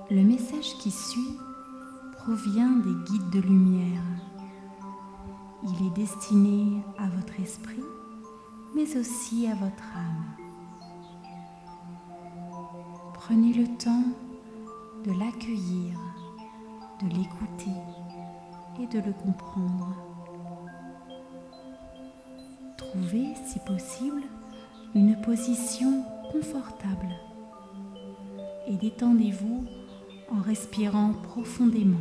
Le message qui suit provient des guides de lumière. Il est destiné à votre esprit, mais aussi à votre âme. Prenez le temps de l'accueillir, de l'écouter et de le comprendre. Trouvez, si possible, une position confortable et détendez-vous en respirant profondément.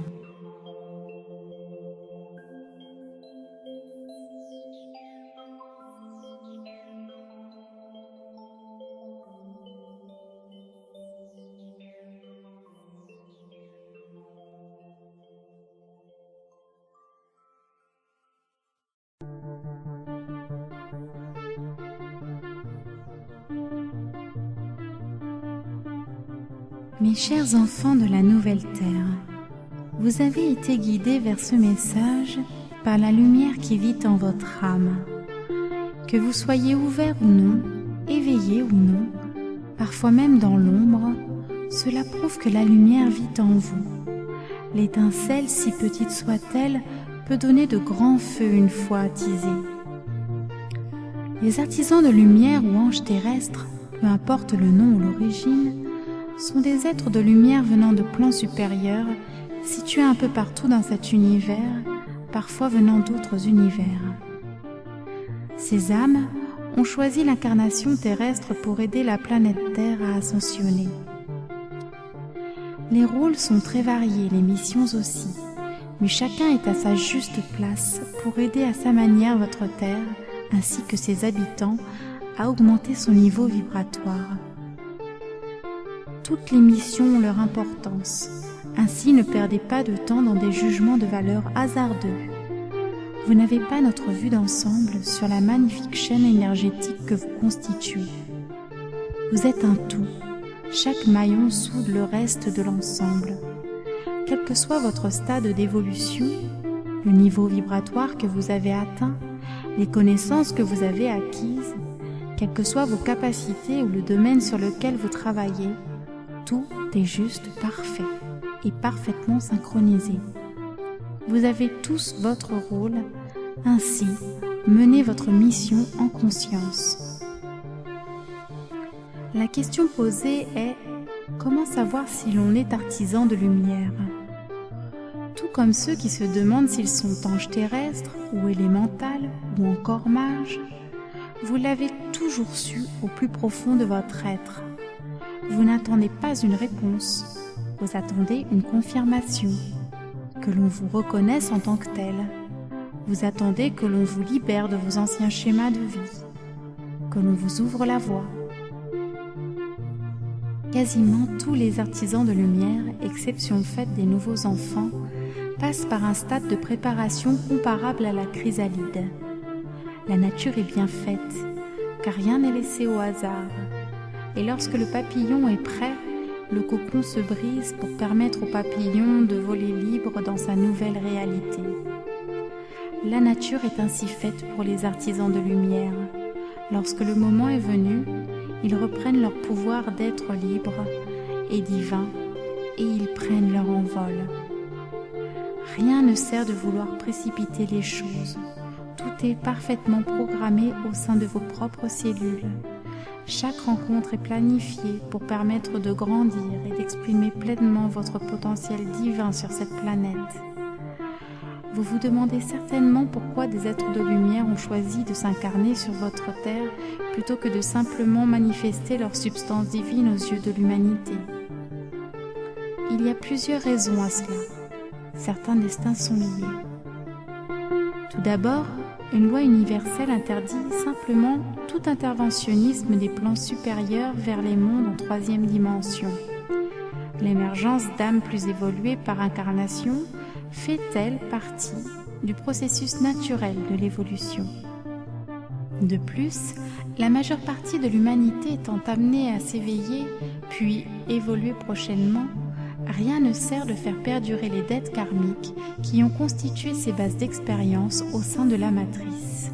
Mes chers enfants de la Nouvelle Terre, vous avez été guidés vers ce message par la lumière qui vit en votre âme. Que vous soyez ouverts ou non, éveillés ou non, parfois même dans l'ombre, cela prouve que la lumière vit en vous. L'étincelle, si petite soit-elle, peut donner de grands feux une fois attisée. Les artisans de lumière ou anges terrestres, peu importe le nom ou l'origine, sont des êtres de lumière venant de plans supérieurs, situés un peu partout dans cet univers, parfois venant d'autres univers. Ces âmes ont choisi l'incarnation terrestre pour aider la planète Terre à ascensionner. Les rôles sont très variés, les missions aussi, mais chacun est à sa juste place pour aider à sa manière votre Terre, ainsi que ses habitants, à augmenter son niveau vibratoire. Toutes les missions ont leur importance, ainsi ne perdez pas de temps dans des jugements de valeur hasardeux. Vous n'avez pas notre vue d'ensemble sur la magnifique chaîne énergétique que vous constituez. Vous êtes un tout, chaque maillon soude le reste de l'ensemble. Quel que soit votre stade d'évolution, le niveau vibratoire que vous avez atteint, les connaissances que vous avez acquises, quelles que soient vos capacités ou le domaine sur lequel vous travaillez, tout est juste parfait et parfaitement synchronisé. Vous avez tous votre rôle, ainsi menez votre mission en conscience. La question posée est: comment savoir si l'on est artisan de lumière? Tout comme ceux qui se demandent s'ils sont anges terrestres ou élémentales ou encore mages, vous l'avez toujours su au plus profond de votre être. Vous n'attendez pas une réponse, vous attendez une confirmation, que l'on vous reconnaisse en tant que tel. Vous attendez que l'on vous libère de vos anciens schémas de vie, que l'on vous ouvre la voie. Quasiment tous les artisans de lumière, exception faite des nouveaux enfants, passent par un stade de préparation comparable à la chrysalide. La nature est bien faite, car rien n'est laissé au hasard. Et lorsque le papillon est prêt, le cocon se brise pour permettre au papillon de voler libre dans sa nouvelle réalité. La nature est ainsi faite pour les artisans de lumière. Lorsque le moment est venu, ils reprennent leur pouvoir d'être libres et divins et ils prennent leur envol. Rien ne sert de vouloir précipiter les choses. Tout est parfaitement programmé au sein de vos propres cellules. Chaque rencontre est planifiée pour permettre de grandir et d'exprimer pleinement votre potentiel divin sur cette planète. Vous vous demandez certainement pourquoi des êtres de lumière ont choisi de s'incarner sur votre terre plutôt que de simplement manifester leur substance divine aux yeux de l'humanité. Il y a plusieurs raisons à cela. Certains destins sont liés. Tout d'abord, une loi universelle interdit simplement tout interventionnisme des plans supérieurs vers les mondes en troisième dimension. L'émergence d'âmes plus évoluées par incarnation fait-elle partie du processus naturel de l'évolution. De plus, la majeure partie de l'humanité étant amenée à s'éveiller puis évoluer prochainement, rien ne sert de faire perdurer les dettes karmiques qui ont constitué ces bases d'expérience au sein de la matrice.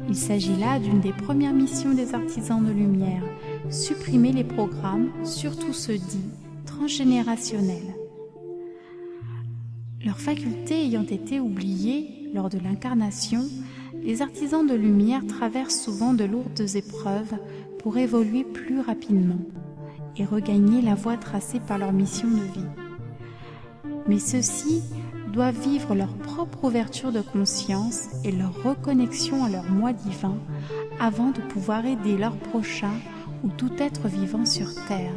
Il s'agit là d'une des premières missions des artisans de lumière, supprimer les programmes, surtout ceux dits transgénérationnel. Leurs facultés ayant été oubliées lors de l'incarnation, les artisans de lumière traversent souvent de lourdes épreuves pour évoluer plus rapidement et regagner la voie tracée par leur mission de vie. Mais ceux-ci doivent vivre leur propre ouverture de conscience et leur reconnexion à leur moi divin avant de pouvoir aider leur prochain ou tout être vivant sur Terre.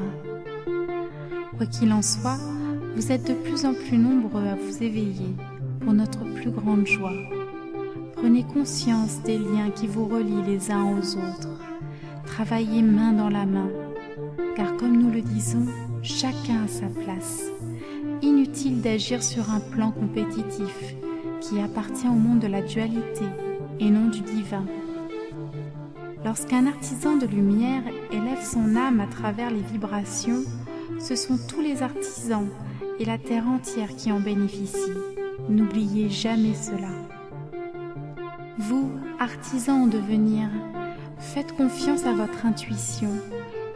Quoi qu'il en soit, vous êtes de plus en plus nombreux à vous éveiller pour notre plus grande joie. Prenez conscience des liens qui vous relient les uns aux autres. Travaillez main dans la main, car comme nous le disons, chacun a sa place. Inutile d'agir sur un plan compétitif qui appartient au monde de la dualité et non du divin. Lorsqu'un artisan de lumière élève son âme à travers les vibrations, ce sont tous les artisans et la terre entière qui en bénéficient. N'oubliez jamais cela. Vous, artisans en devenir, faites confiance à votre intuition.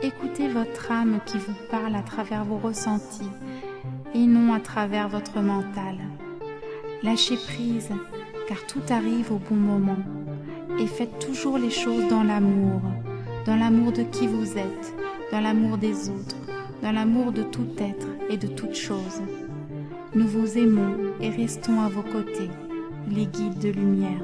Écoutez votre âme qui vous parle à travers vos ressentis et non à travers votre mental. Lâchez prise, car tout arrive au bon moment. Et faites toujours les choses dans l'amour de qui vous êtes, dans l'amour des autres, dans l'amour de tout être et de toute chose. Nous vous aimons et restons à vos côtés, les guides de lumière.